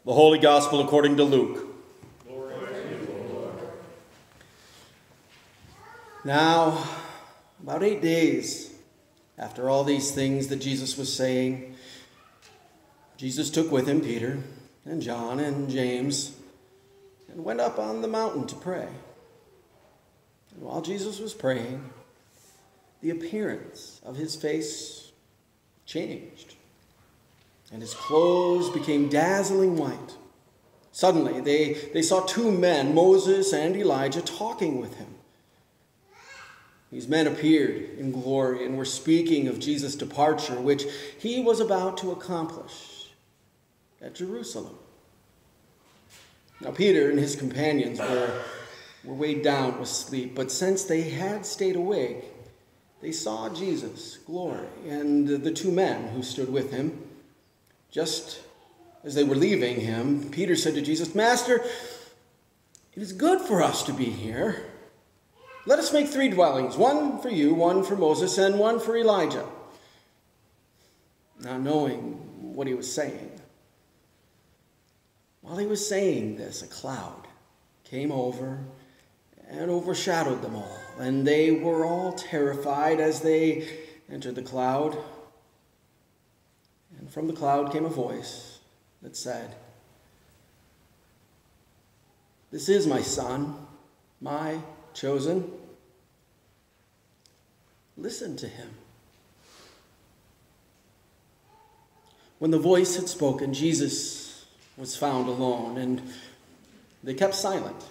The Holy Gospel according to Luke. Glory to you, O Lord. Now, about 8 days after all these things that Jesus was saying, Jesus took with him Peter and John and James and went up on the mountain to pray. And while Jesus was praying, the appearance of his face changed, and his clothes became dazzling white. Suddenly, they saw two men, Moses and Elijah, talking with him. These men appeared in glory and were speaking of Jesus' departure, which he was about to accomplish at Jerusalem. Now, Peter and his companions were weighed down with sleep, but since they had stayed awake, they saw Jesus' glory and the two men who stood with him. Just as they were leaving him, Peter said to Jesus, "Master, it is good for us to be here. Let us make 3 dwellings, one for you, one for Moses, and one for Elijah." Not knowing what he was saying. While he was saying this, a cloud came over and overshadowed them all, and they were all terrified as they entered the cloud. And from the cloud came a voice that said, "This is my son, my chosen. Listen to him." When the voice had spoken, Jesus was found alone, and they kept silent.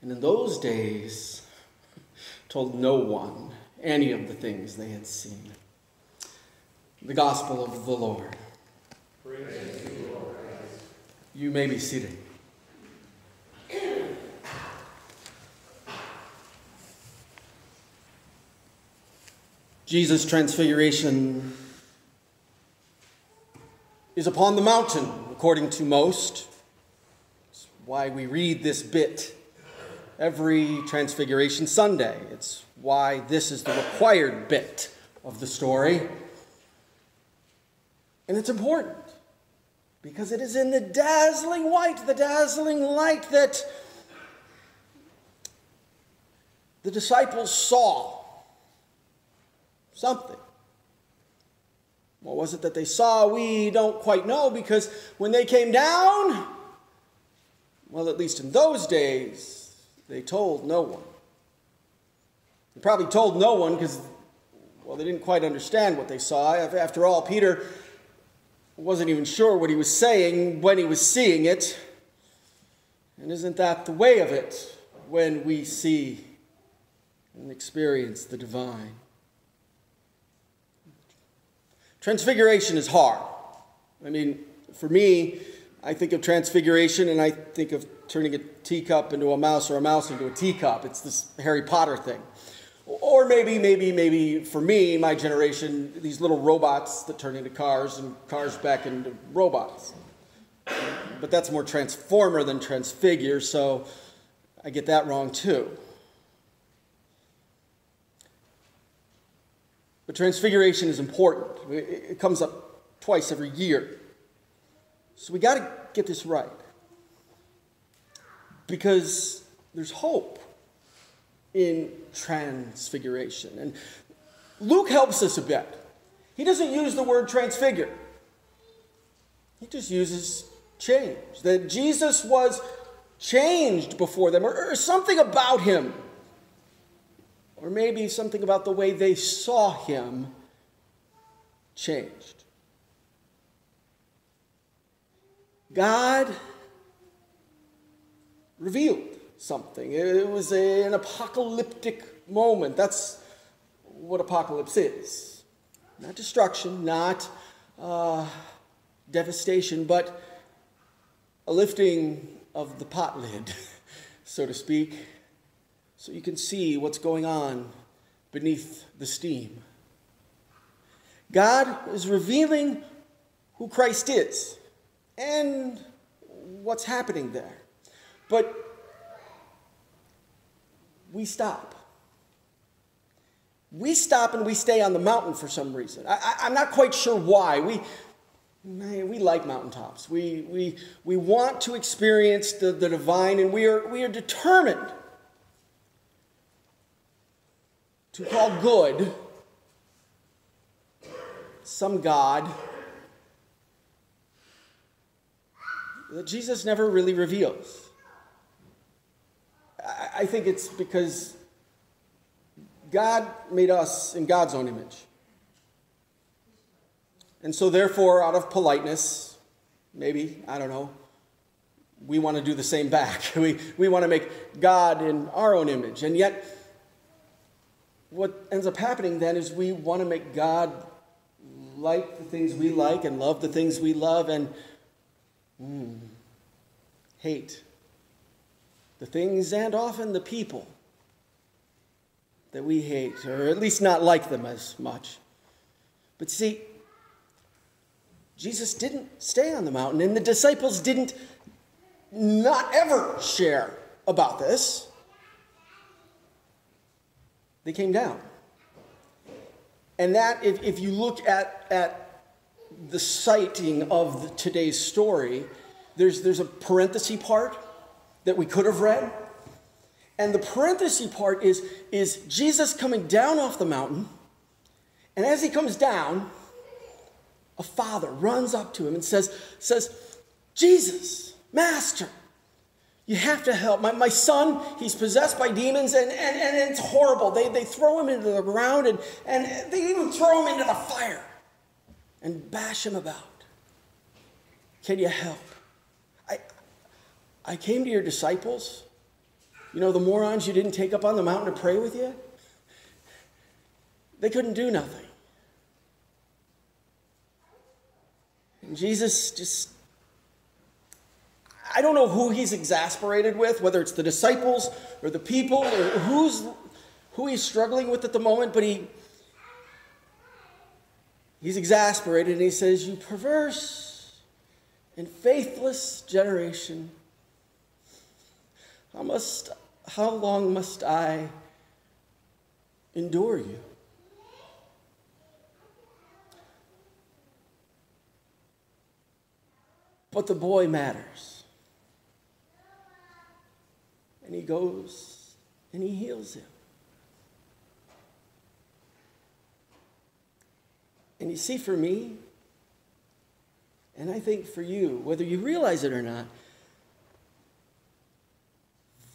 And in those days, told no one any of the things they had seen. The Gospel of the Lord. Praise to you, Lord Christ. You may be seated. Jesus' transfiguration is upon the mountain, according to most. That's why we read this bit every Transfiguration Sunday. It's why this is the required bit of the story. And it's important because it is in the dazzling white, the dazzling light that the disciples saw something. What was it that they saw? We don't quite know, because when they came down, well, at least in those days, they told no one. They probably told no one because, well, they didn't quite understand what they saw. After all, Peter wasn't even sure what he was saying when he was seeing it. And isn't that the way of it when we see and experience the divine? Transfiguration is hard. I mean, for me, I think of transfiguration and I think of turning a teacup into a mouse or a mouse into a teacup. It's this Harry Potter thing. Or maybe for me, my generation, these little robots that turn into cars and cars back into robots. But that's more transformer than transfigure, so I get that wrong too. But transfiguration is important. It comes up twice every year. So we got to get this right. Because there's hope in transfiguration. And Luke helps us a bit. He doesn't use the word transfigure. He just uses change. That Jesus was changed before them, or something about him. Or maybe something about the way they saw him changed. God revealed something. It was an apocalyptic moment. That's what apocalypse is. Not destruction, not devastation, but a lifting of the pot lid, so to speak, so you can see what's going on beneath the steam. God is revealing who Christ is and what's happening there. But we stop. We stop and we stay on the mountain for some reason. I'm not quite sure why. Man, we like mountaintops. We want to experience the divine, and we are determined to call good some God that Jesus never really reveals. I think it's because God made us in God's own image. And so therefore, out of politeness, maybe, I don't know, we want to do the same back. We want to make God in our own image. And yet, what ends up happening then is we want to make God like the things we like and love the things we love and hate the things and often the people that we hate, or at least not like them as much. But see, Jesus didn't stay on the mountain, and the disciples didn't not ever share about this. They came down. And that, if you look at the citing of today's story, there's a parenthesis part that we could have read. And the parenthesis part is Jesus coming down off the mountain. And as he comes down, a father runs up to him and says, Jesus, Master, you have to help. My son, he's possessed by demons, and it's horrible. They throw him into the ground, and they even throw him into the fire and bash him about. Can you help? I came to your disciples, the morons you didn't take up on the mountain to pray with you. They couldn't do nothing. And Jesus just, I don't know who he's exasperated with, whether it's the disciples or the people or who he's struggling with at the moment, but he's exasperated and he says, "You perverse and faithless generation, how long must I endure you?" But the boy matters. And he goes and he heals him. And you see, for me, and I think for you, whether you realize it or not,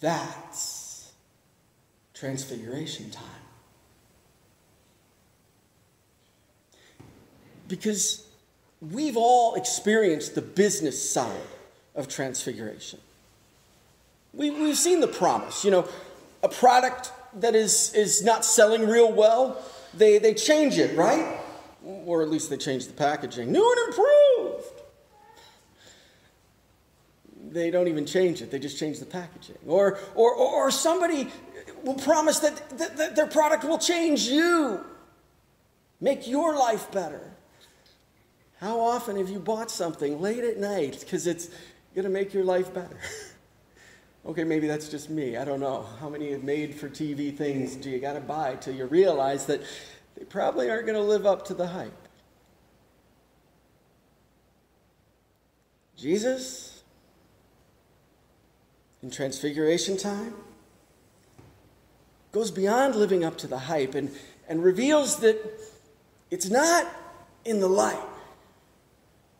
that's Transfiguration Time. Because we've all experienced the business side of Transfiguration. We've seen the promise. A product that is not selling real well, they change it, right? Or at least they change the packaging. New and improved. They don't even change it. They just change the packaging. Or somebody will promise that their product will change you. Make your life better. How often have you bought something late at night because it's going to make your life better? Okay, maybe that's just me. I don't know. How many made-for-TV things do you got to buy till you realize that they probably aren't going to live up to the hype? Jesus, in Transfiguration Time, goes beyond living up to the hype and reveals that it's not in the light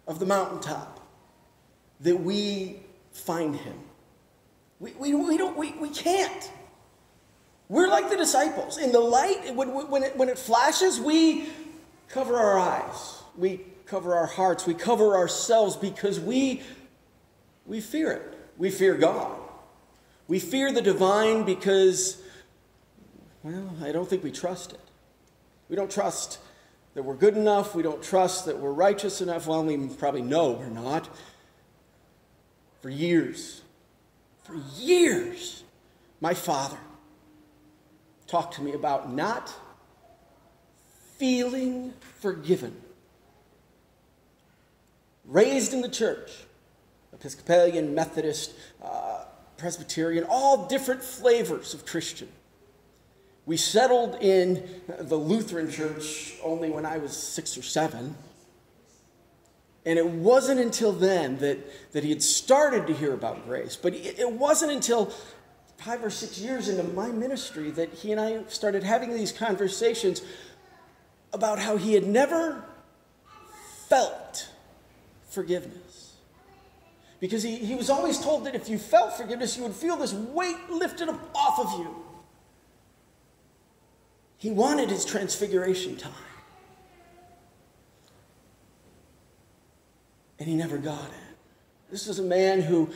of the mountaintop that we find him. We can't. We're like the disciples. In the light, when it flashes, we cover our eyes. We cover our hearts. We cover ourselves because we fear it. We fear God. We fear the divine because, I don't think we trust it. We don't trust that we're good enough. We don't trust that we're righteous enough. Well, we probably know we're not. For years, my father talked to me about not feeling forgiven. Raised in the church, Episcopalian, Methodist, Presbyterian, all different flavors of Christian. We settled in the Lutheran church only when I was 6 or 7. And it wasn't until then that he had started to hear about grace. But it wasn't until 5 or 6 years into my ministry that he and I started having these conversations about how he had never felt forgiveness. Because he was always told that if you felt forgiveness, you would feel this weight lifted up off of you. He wanted his transfiguration time. And he never got it. This was a man who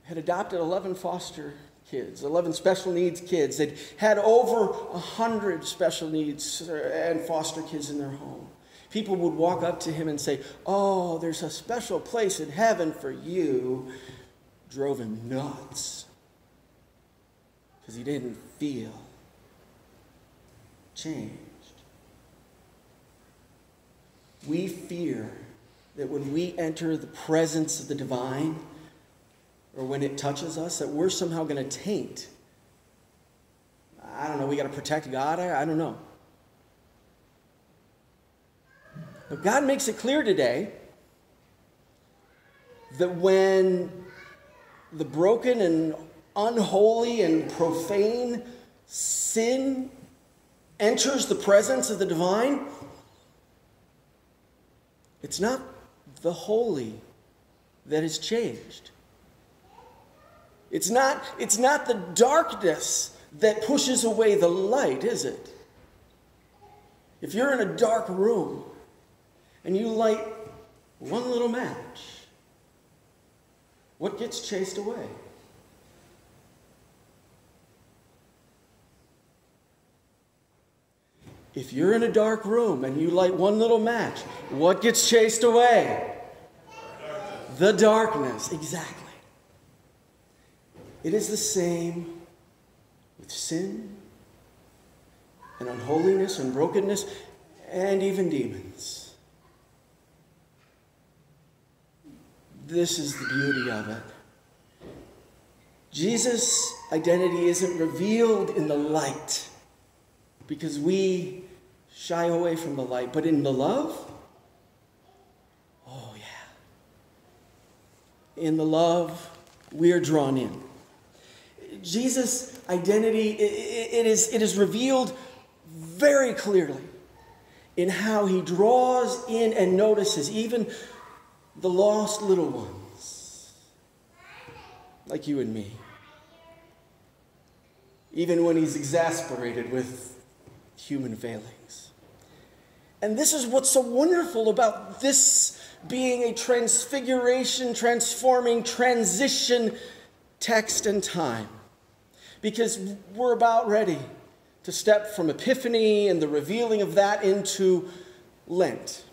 had adopted 11 foster kids, 11 special needs kids. They'd had over 100 special needs and foster kids in their home. People would walk up to him and say, "Oh, there's a special place in heaven for you." Drove him nuts because he didn't feel changed. We fear that when we enter the presence of the divine, or when it touches us, that we're somehow going to taint. I don't know, we got to protect God? I don't know. But God makes it clear today that when the broken and unholy and profane sin enters the presence of the divine, it's not the holy that is changed. It's not the darkness that pushes away the light, is it? If you're in a dark room and you light one little match, what gets chased away? If you're in a dark room and you light one little match, what gets chased away? The darkness, exactly. It is the same with sin and unholiness and brokenness and even demons. This is the beauty of it. Jesus' identity isn't revealed in the light because we shy away from the light, but in the love, oh yeah. In the love, we are drawn in. Jesus' identity, it is revealed very clearly in how he draws in and notices even the lost little ones, like you and me. Even when he's exasperated with human failings. And this is what's so wonderful about this being a transfiguration, transforming, transition text and time. Because we're about ready to step from Epiphany and the revealing of that into Lent.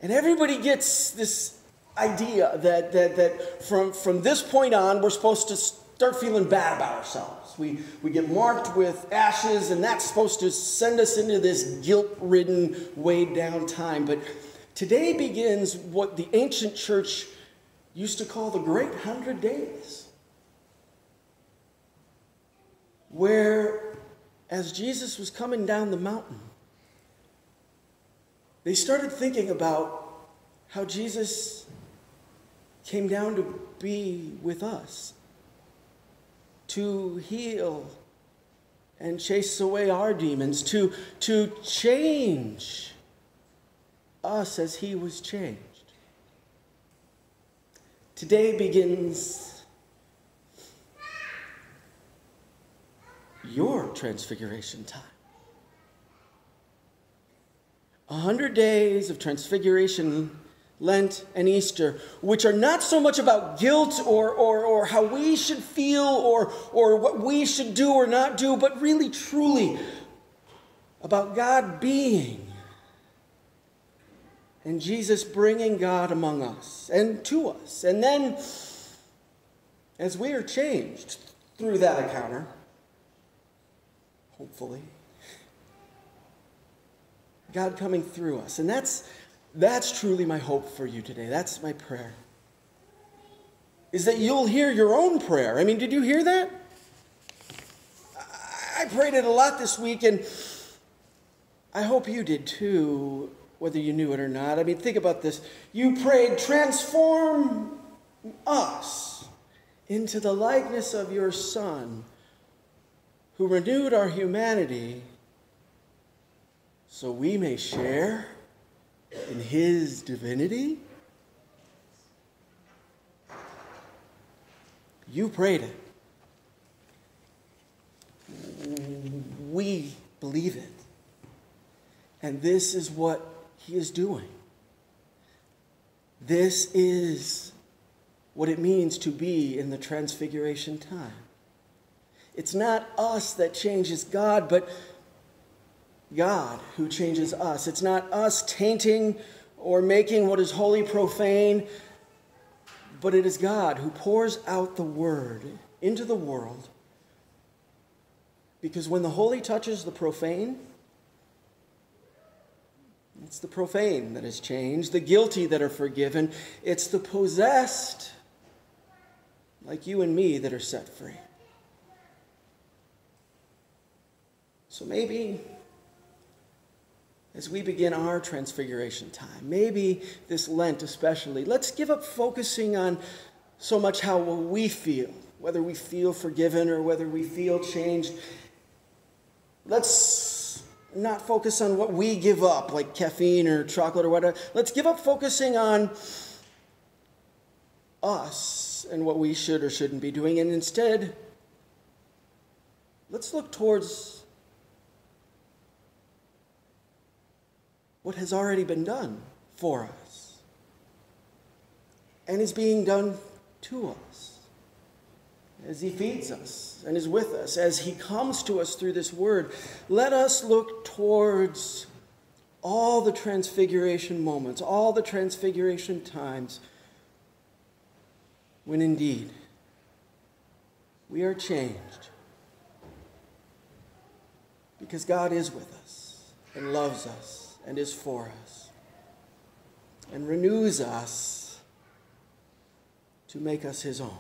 And everybody gets this idea that from this point on, we're supposed to start feeling bad about ourselves. We get marked with ashes, and that's supposed to send us into this guilt-ridden, weighed-down time. But today begins what the ancient church used to call the Great 100 Days, where, as Jesus was coming down the mountain, they started thinking about how Jesus came down to be with us, to heal and chase away our demons, to change us as he was changed. Today begins your transfiguration time. 100 days of transfiguration, Lent, and Easter, which are not so much about guilt or how we should feel or what we should do or not do, but really, truly about God being and Jesus bringing God among us and to us. And then, as we are changed through that encounter, hopefully, God coming through us. And that's truly my hope for you today. That's my prayer. Is that you'll hear your own prayer. I mean, did you hear that? I prayed it a lot this week, and I hope you did too. whether you knew it or not. I mean, think about this. You prayed, transform us into the likeness of your Son, who renewed our humanity so we may share in his divinity. You prayed it. We believe it. And this is what he is doing. This is what it means to be in the Transfiguration time. It's not us that changes God, but God who changes us. It's not us tainting or making what is holy profane, but it is God who pours out the word into the world. Because when the holy touches the profane, it's the profane that is changed, the guilty that are forgiven. It's the possessed, like you and me, that are set free. So maybe as we begin our Transfiguration time, maybe this Lent especially, let's give up focusing on so much how we feel, whether we feel forgiven or whether we feel changed. Let's not focus on what we give up, like caffeine or chocolate or whatever. Let's give up focusing on us and what we should or shouldn't be doing, and instead, let's look towards what has already been done for us and is being done to us as he feeds us and is with us, as he comes to us through this word. Let us look towards all the transfiguration moments, all the transfiguration times, when indeed we are changed because God is with us and loves us and is for us and renews us to make us his own.